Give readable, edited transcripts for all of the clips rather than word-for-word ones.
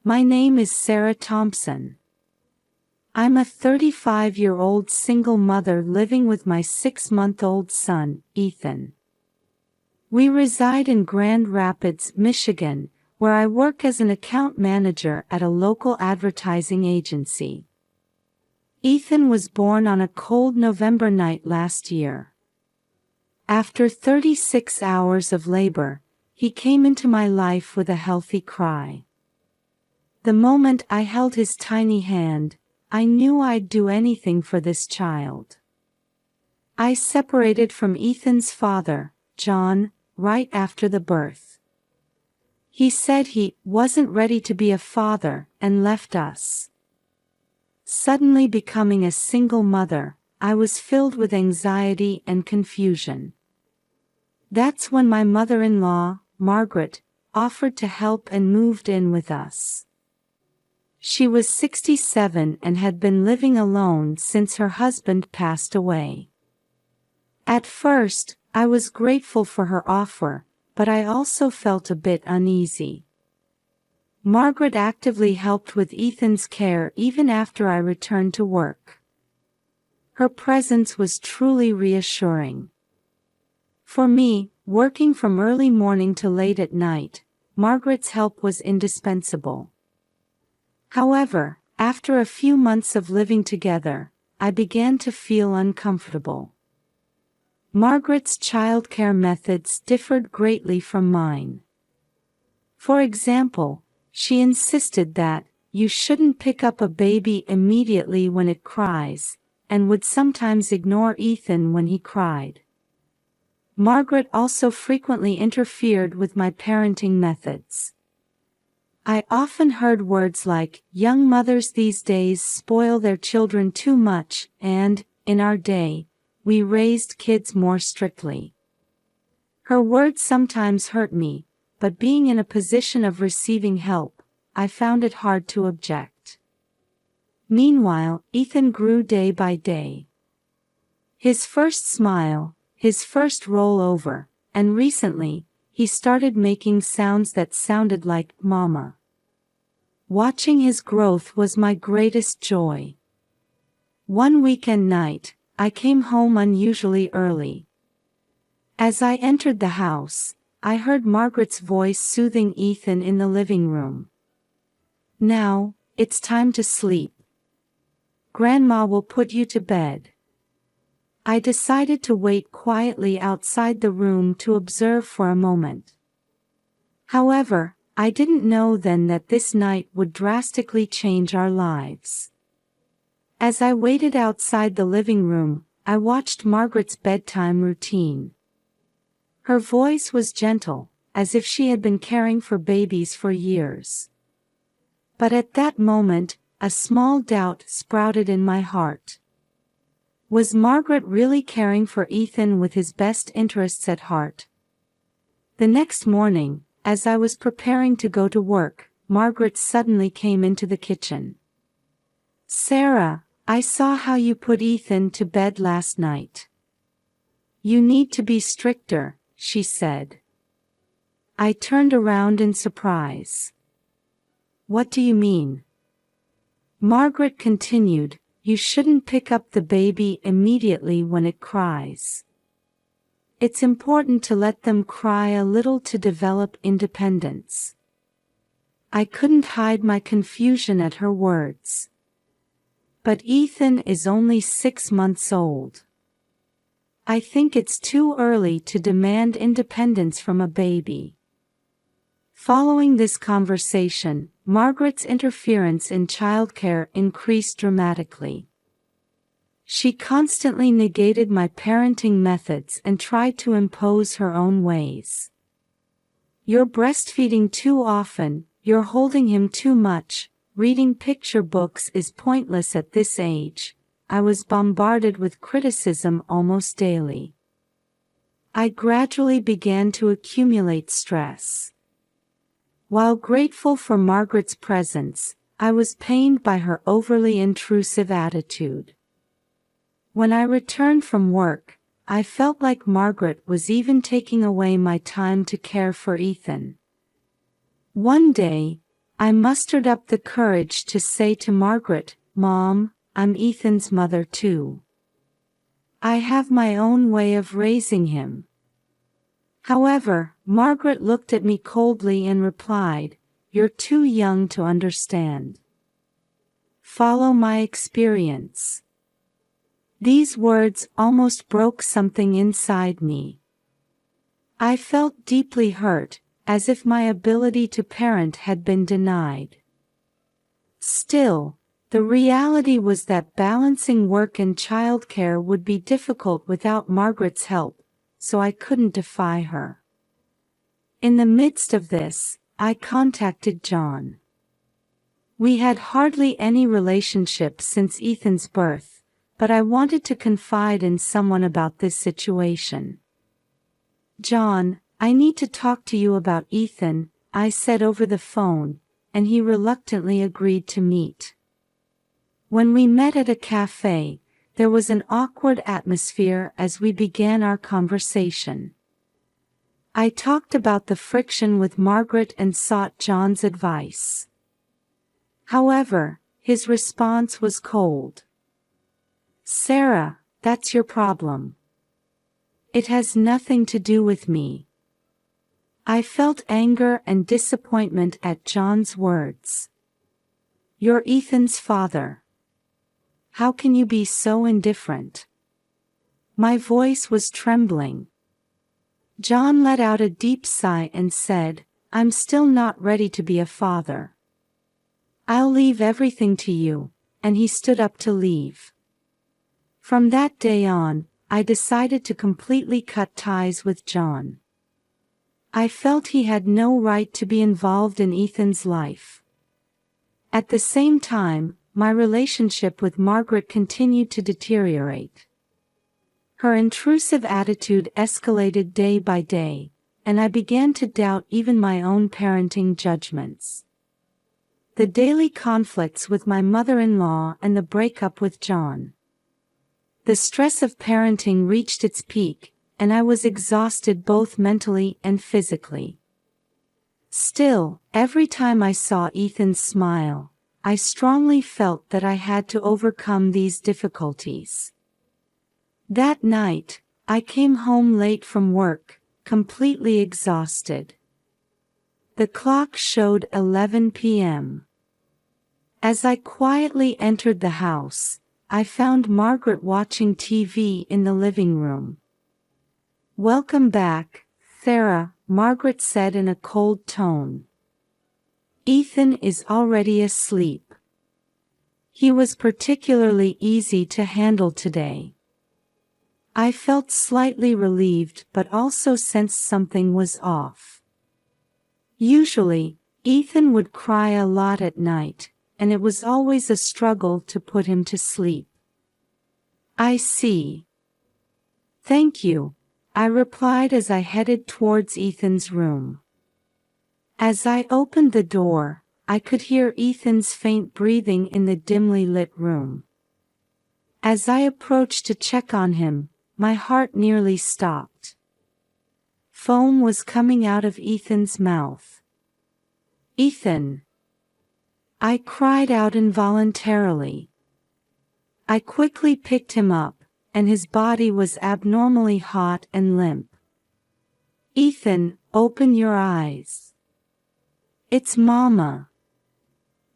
My name is Sarah Thompson. I'm a 35-year-old single mother living with my 6-month-old son, Ethan. We reside in Grand Rapids, Michigan, where I work as an account manager at a local advertising agency. Ethan was born on a cold November night last year. After 36 hours of labor, he came into my life with a healthy cry. The moment I held his tiny hand, I knew I'd do anything for this child. I separated from Ethan's father, John, right after the birth. He said he wasn't ready to be a father and left us. Suddenly becoming a single mother, I was filled with anxiety and confusion. That's when my mother-in-law, Margaret, offered to help and moved in with us. She was 67 and had been living alone since her husband passed away. At first, I was grateful for her offer, but I also felt a bit uneasy. Margaret actively helped with Ethan's care even after I returned to work. Her presence was truly reassuring. For me, working from early morning to late at night, Margaret's help was indispensable. However, after a few months of living together, I began to feel uncomfortable. Margaret's childcare methods differed greatly from mine. For example, she insisted that you shouldn't pick up a baby immediately when it cries, and would sometimes ignore Ethan when he cried. Margaret also frequently interfered with my parenting methods. I often heard words like, "Young mothers these days spoil their children too much," and, "In our day, we raised kids more strictly." Her words sometimes hurt me, but being in a position of receiving help, I found it hard to object. Meanwhile, Ethan grew day by day. His first smile, his first roll over, and recently, he started making sounds that sounded like "Mama." Watching his growth was my greatest joy. One weekend night, I came home unusually early. As I entered the house, I heard Margaret's voice soothing Ethan in the living room. "Now, it's time to sleep. Grandma will put you to bed." I decided to wait quietly outside the room to observe for a moment. However, I didn't know then that this night would drastically change our lives. As I waited outside the living room, I watched Margaret's bedtime routine. Her voice was gentle, as if she had been caring for babies for years. But at that moment, a small doubt sprouted in my heart. Was Margaret really caring for Ethan with his best interests at heart? The next morning, as I was preparing to go to work, Margaret suddenly came into the kitchen. "Sarah, I saw how you put Ethan to bed last night. You need to be stricter," she said. I turned around in surprise. "What do you mean?" Margaret continued, "You shouldn't pick up the baby immediately when it cries. It's important to let them cry a little to develop independence." I couldn't hide my confusion at her words. "But Ethan is only 6 months old. I think it's too early to demand independence from a baby." Following this conversation, Margaret's interference in childcare increased dramatically. She constantly negated my parenting methods and tried to impose her own ways. "You're breastfeeding too often, you're holding him too much, reading picture books is pointless at this age." I was bombarded with criticism almost daily. I gradually began to accumulate stress. While grateful for Margaret's presence, I was pained by her overly intrusive attitude. When I returned from work, I felt like Margaret was even taking away my time to care for Ethan. One day, I mustered up the courage to say to Margaret, "Mom, I'm Ethan's mother too. I have my own way of raising him." However, Margaret looked at me coldly and replied, "You're too young to understand. Follow my experience." These words almost broke something inside me. I felt deeply hurt, as if my ability to parent had been denied. Still, the reality was that balancing work and childcare would be difficult without Margaret's help, so I couldn't defy her. In the midst of this, I contacted John. We had hardly any relationship since Ethan's birth, but I wanted to confide in someone about this situation. "John, I need to talk to you about Ethan," I said over the phone, and he reluctantly agreed to meet. When we met at a cafe, there was an awkward atmosphere as we began our conversation. I talked about the friction with Margaret and sought John's advice. However, his response was cold. "Sarah, that's your problem. It has nothing to do with me." I felt anger and disappointment at John's words. "You're Ethan's father. How can you be so indifferent?" My voice was trembling. John let out a deep sigh and said, "I'm still not ready to be a father. I'll leave everything to you," and he stood up to leave. From that day on, I decided to completely cut ties with John. I felt he had no right to be involved in Ethan's life. At the same time, my relationship with Margaret continued to deteriorate. Her intrusive attitude escalated day by day, and I began to doubt even my own parenting judgments. The daily conflicts with my mother-in-law and the breakup with John. The stress of parenting reached its peak, and I was exhausted both mentally and physically. Still, every time I saw Ethan smile, I strongly felt that I had to overcome these difficulties. That night, I came home late from work, completely exhausted. The clock showed 11 p.m. As I quietly entered the house, I found Margaret watching TV in the living room. "Welcome back, Sarah," Margaret said in a cold tone. "Ethan is already asleep. He was particularly easy to handle today." I felt slightly relieved but also sensed something was off. Usually, Ethan would cry a lot at night, and it was always a struggle to put him to sleep. "I see. Thank you," I replied as I headed towards Ethan's room. As I opened the door, I could hear Ethan's faint breathing in the dimly lit room. As I approached to check on him, my heart nearly stopped. Foam was coming out of Ethan's mouth. "Ethan!" I cried out involuntarily. I quickly picked him up, and his body was abnormally hot and limp. "Ethan, open your eyes. It's Mama."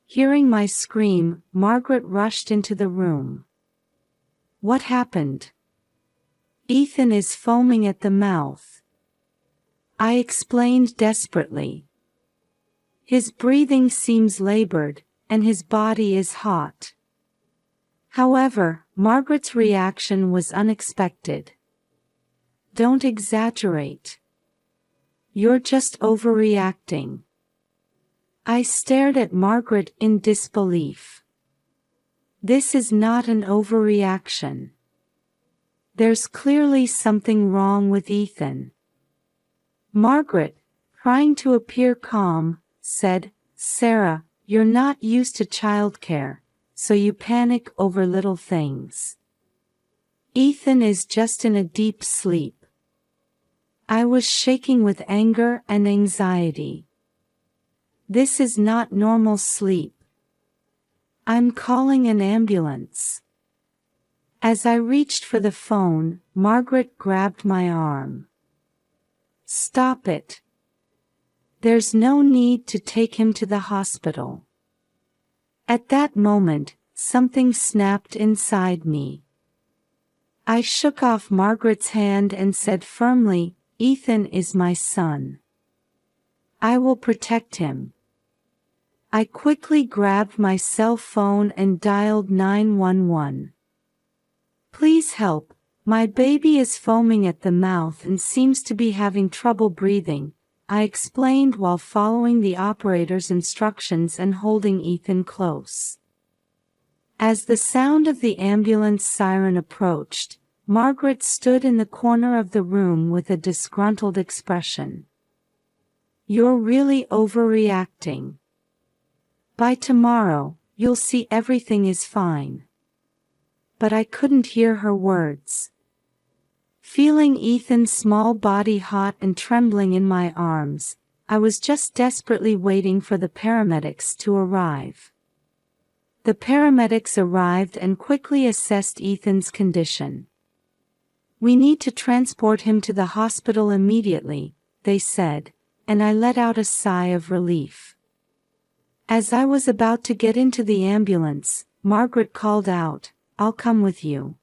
Hearing my scream, Margaret rushed into the room. "What happened?" "Ethan is foaming at the mouth," I explained desperately. "His breathing seems labored, and his body is hot." However, Margaret's reaction was unexpected. "Don't exaggerate. You're just overreacting." I stared at Margaret in disbelief. "This is not an overreaction. There's clearly something wrong with Ethan." Margaret, trying to appear calm, said, "Sarah, you're not used to childcare, so you panic over little things. Ethan is just in a deep sleep." I was shaking with anger and anxiety. This is not normal sleep. I'm calling an ambulance. As I reached for the phone, Margaret grabbed my arm. Stop it. There's no need to take him to the hospital. At that moment, something snapped inside me. I shook off Margaret's hand and said firmly, Ethan is my son. I will protect him. I quickly grabbed my cell phone and dialed 911. Please help, my baby is foaming at the mouth and seems to be having trouble breathing, I explained while following the operator's instructions and holding Ethan close. As the sound of the ambulance siren approached, Margaret stood in the corner of the room with a disgruntled expression. You're really overreacting. By tomorrow, you'll see everything is fine. But I couldn't hear her words. Feeling Ethan's small body hot and trembling in my arms, I was just desperately waiting for the paramedics to arrive. The paramedics arrived and quickly assessed Ethan's condition. We need to transport him to the hospital immediately, they said, and I let out a sigh of relief. As I was about to get into the ambulance, Margaret called out, I'll come with you.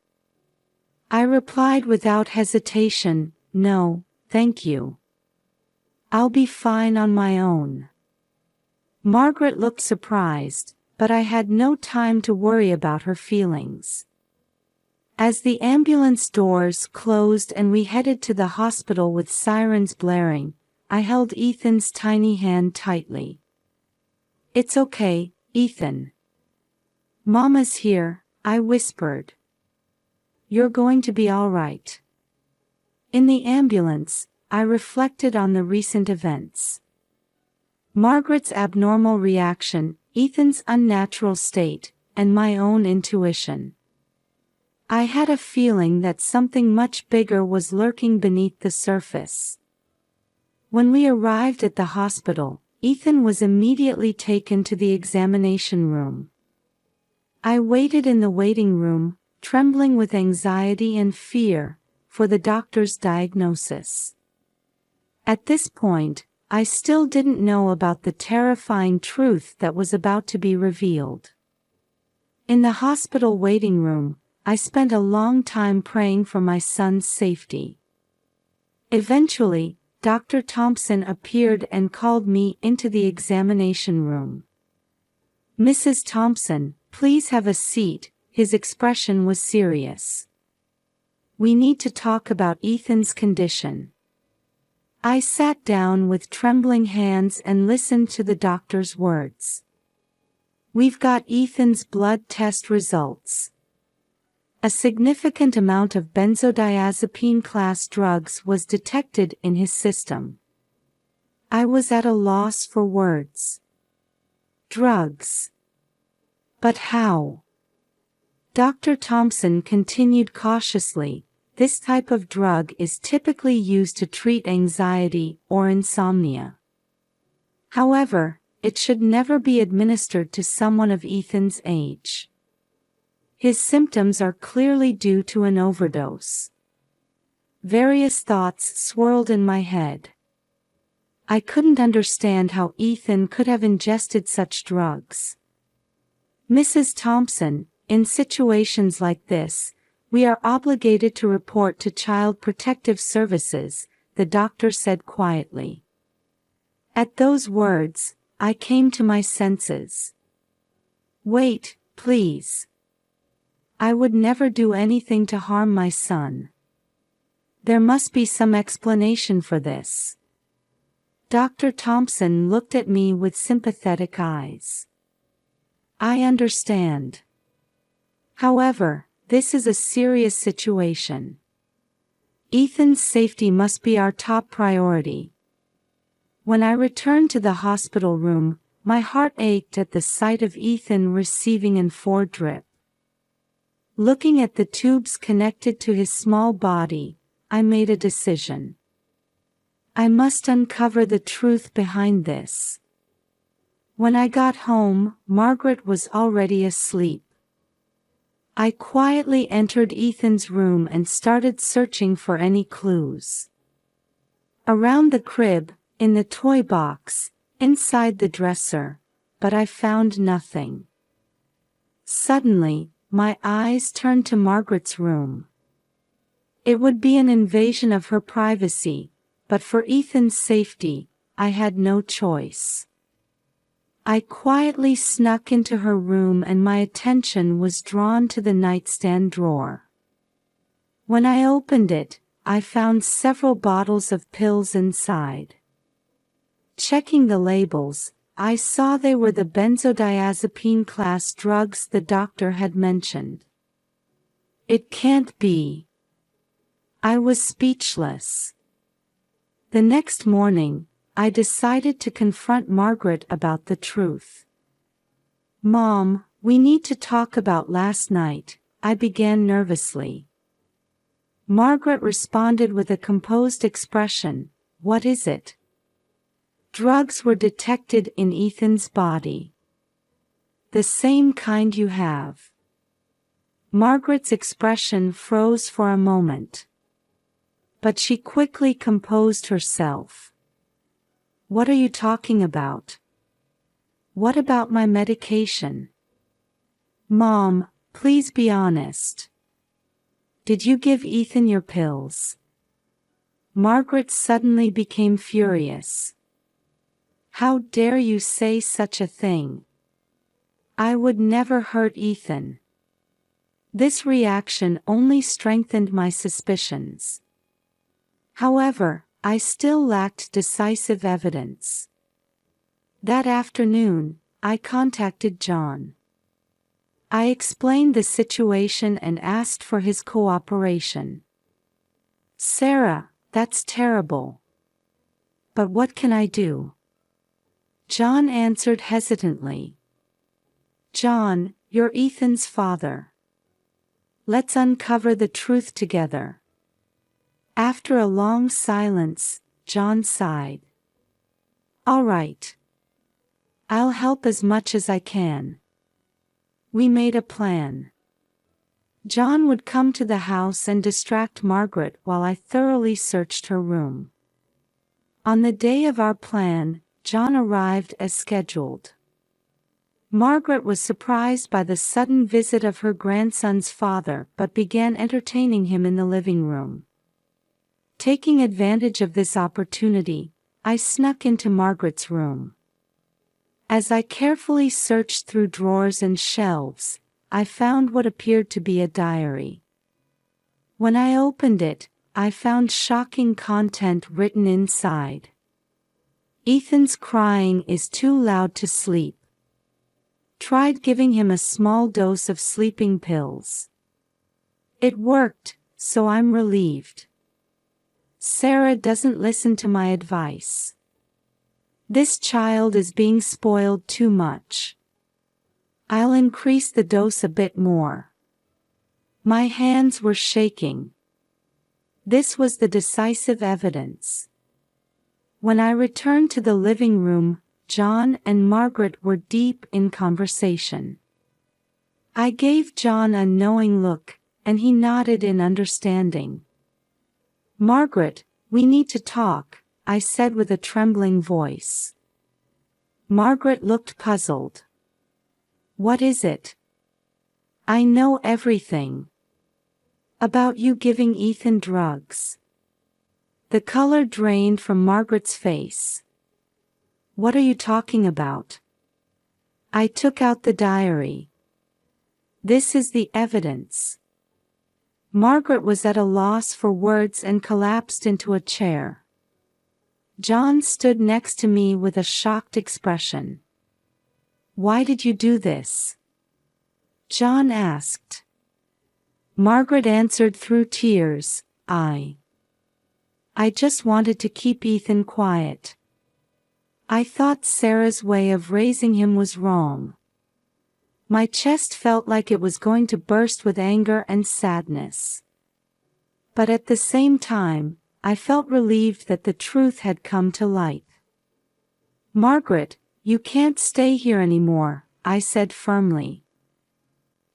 I replied without hesitation, no, thank you. I'll be fine on my own. Margaret looked surprised, but I had no time to worry about her feelings. As the ambulance doors closed and we headed to the hospital with sirens blaring, I held Ethan's tiny hand tightly. It's okay, Ethan. Mama's here, I whispered. You're going to be all right. In the ambulance, I reflected on the recent events. Margaret's abnormal reaction, Ethan's unnatural state, and my own intuition. I had a feeling that something much bigger was lurking beneath the surface. When we arrived at the hospital, Ethan was immediately taken to the examination room. I waited in the waiting room, trembling with anxiety and fear, for the doctor's diagnosis. At this point, I still didn't know about the terrifying truth that was about to be revealed. In the hospital waiting room, I spent a long time praying for my son's safety. Eventually, Dr. Thompson appeared and called me into the examination room. Mrs. Thompson, please have a seat, his expression was serious. We need to talk about Ethan's condition. I sat down with trembling hands and listened to the doctor's words. We've got Ethan's blood test results. A significant amount of benzodiazepine class drugs was detected in his system. I was at a loss for words. Drugs. But how? Dr. Thompson continued cautiously, this type of drug is typically used to treat anxiety or insomnia. However, it should never be administered to someone of Ethan's age. His symptoms are clearly due to an overdose. Various thoughts swirled in my head. I couldn't understand how Ethan could have ingested such drugs. Mrs. Thompson, in situations like this, we are obligated to report to Child Protective Services, the doctor said quietly. At those words, I came to my senses. Wait, please. I would never do anything to harm my son. There must be some explanation for this. Dr. Thompson looked at me with sympathetic eyes. I understand. However, this is a serious situation. Ethan's safety must be our top priority. When I returned to the hospital room, my heart ached at the sight of Ethan receiving an IV drip. Looking at the tubes connected to his small body, I made a decision. I must uncover the truth behind this. When I got home, Margaret was already asleep. I quietly entered Ethan's room and started searching for any clues. Around the crib, in the toy box, inside the dresser, but I found nothing. Suddenly, my eyes turned to Margaret's room. It would be an invasion of her privacy, but for Ethan's safety, I had no choice. I quietly snuck into her room and my attention was drawn to the nightstand drawer. When I opened it, I found several bottles of pills inside. Checking the labels, I saw they were the benzodiazepine class drugs the doctor had mentioned. It can't be. I was speechless. The next morning, I decided to confront Margaret about the truth. "Mom, we need to talk about last night," I began nervously. Margaret responded with a composed expression, "What is it?" "Drugs were detected in Ethan's body. The same kind you have." Margaret's expression froze for a moment. But she quickly composed herself. "What are you talking about? What about my medication? Mom, please be honest. Did you give Ethan your pills?" Margaret suddenly became furious. "How dare you say such a thing? I would never hurt Ethan." This reaction only strengthened my suspicions. However, I still lacked decisive evidence. That afternoon, I contacted John. I explained the situation and asked for his cooperation. "Sarah, that's terrible. But what can I do?" John answered hesitantly. "John, you're Ethan's father. Let's uncover the truth together." After a long silence, John sighed. "All right. I'll help as much as I can." We made a plan. John would come to the house and distract Margaret while I thoroughly searched her room. On the day of our plan, John arrived as scheduled. Margaret was surprised by the sudden visit of her grandson's father but began entertaining him in the living room. Taking advantage of this opportunity, I snuck into Margaret's room. As I carefully searched through drawers and shelves, I found what appeared to be a diary. When I opened it, I found shocking content written inside. "Ethan's crying is too loud to sleep. Tried giving him a small dose of sleeping pills. It worked, so I'm relieved. Sarah doesn't listen to my advice. This child is being spoiled too much. I'll increase the dose a bit more." My hands were shaking. This was the decisive evidence. When I returned to the living room, John and Margaret were deep in conversation. I gave John a knowing look, and he nodded in understanding. "Margaret, we need to talk," I said with a trembling voice. Margaret looked puzzled. "What is it?" "I know everything. About you giving Ethan drugs." The color drained from Margaret's face. "What are you talking about?" I took out the diary. "This is the evidence." Margaret was at a loss for words and collapsed into a chair. John stood next to me with a shocked expression. "Why did you do this?" John asked. Margaret answered through tears, I just wanted to keep Ethan quiet. I thought Sarah's way of raising him was wrong." My chest felt like it was going to burst with anger and sadness. But at the same time, I felt relieved that the truth had come to light. "Margaret, You can't stay here anymore, I said firmly.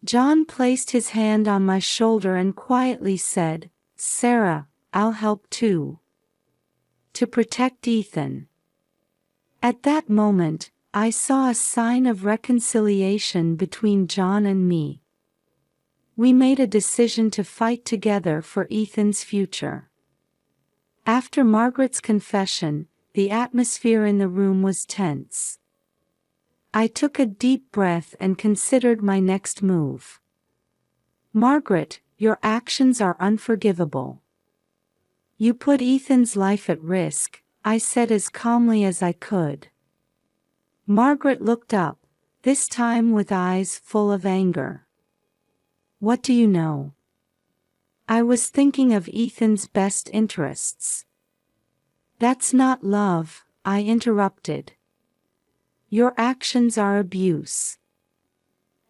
John placed his hand on my shoulder and quietly said, Sarah, I'll help too. To protect Ethan. At that moment, I saw a sign of reconciliation between John and me. We made a decision to fight together for Ethan's future. After Margaret's confession, the atmosphere in the room was tense. I took a deep breath and considered my next move. Margaret, your actions are unforgivable. You put Ethan's life at risk, I said as calmly as I could. Margaret looked up, this time with eyes full of anger. What do you know? I was thinking of Ethan's best interests. That's not love, I interrupted. Your actions are abuse.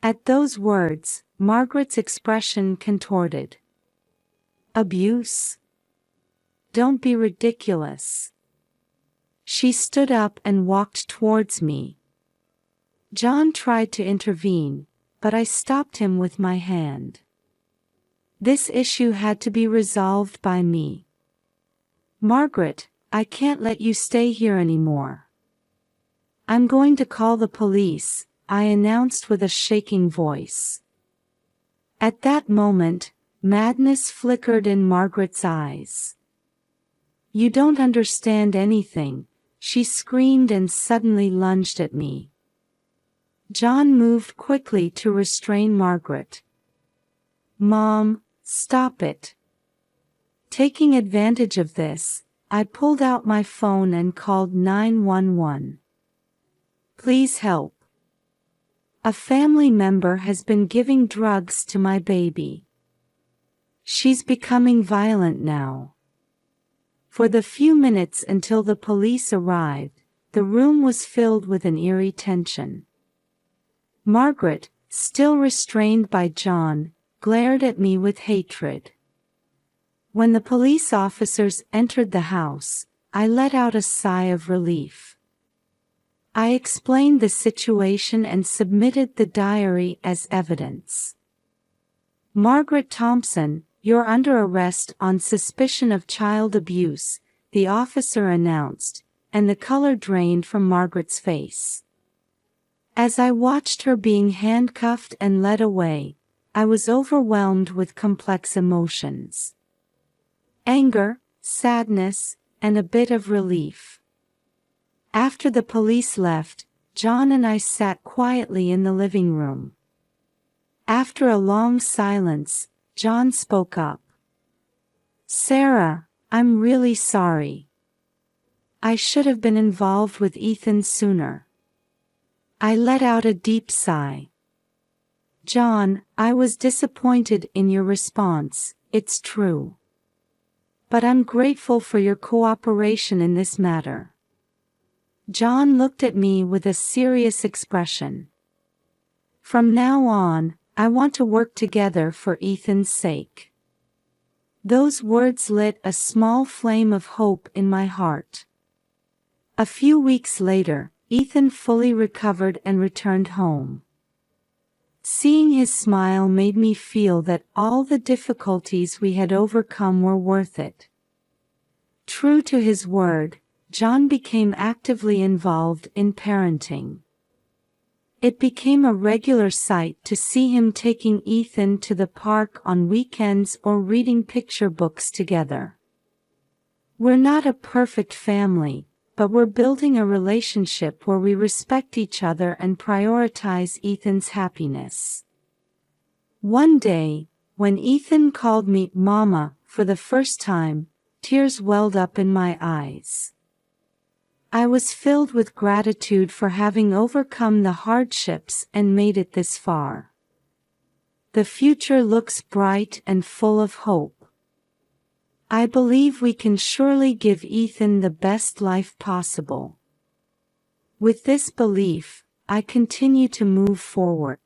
At those words, Margaret's expression contorted. Abuse? Don't be ridiculous. She stood up and walked towards me. John tried to intervene, but I stopped him with my hand. This issue had to be resolved by me. Margaret, I can't let you stay here anymore. I'm going to call the police, I announced with a shaking voice. At that moment, madness flickered in Margaret's eyes. You don't understand anything, she screamed and suddenly lunged at me. John moved quickly to restrain Margaret. Mom, stop it. Taking advantage of this, I pulled out my phone and called 911. Please help. A family member has been giving drugs to my baby. She's becoming violent now. For the few minutes until the police arrived, the room was filled with an eerie tension. Margaret, still restrained by John, glared at me with hatred. When the police officers entered the house, I let out a sigh of relief. I explained the situation and submitted the diary as evidence. Margaret Thompson, you're under arrest on suspicion of child abuse, the officer announced, and the color drained from Margaret's face. As I watched her being handcuffed and led away, I was overwhelmed with complex emotions. Anger, sadness, and a bit of relief. After the police left, John and I sat quietly in the living room. After a long silence, John spoke up. Sarah, I'm really sorry. I should have been involved with Ethan sooner. I let out a deep sigh. John, I was disappointed in your response, it's true. But I'm grateful for your cooperation in this matter. John looked at me with a serious expression. From now on, I want to work together for Ethan's sake. Those words lit a small flame of hope in my heart. A few weeks later, Ethan fully recovered and returned home. Seeing his smile made me feel that all the difficulties we had overcome were worth it. True to his word, John became actively involved in parenting. It became a regular sight to see him taking Ethan to the park on weekends or reading picture books together. We're not a perfect family, but we're building a relationship where we respect each other and prioritize Ethan's happiness. One day, when Ethan called me Mama for the first time, tears welled up in my eyes. I was filled with gratitude for having overcome the hardships and made it this far. The future looks bright and full of hope. I believe we can surely give Ethan the best life possible. With this belief, I continue to move forward.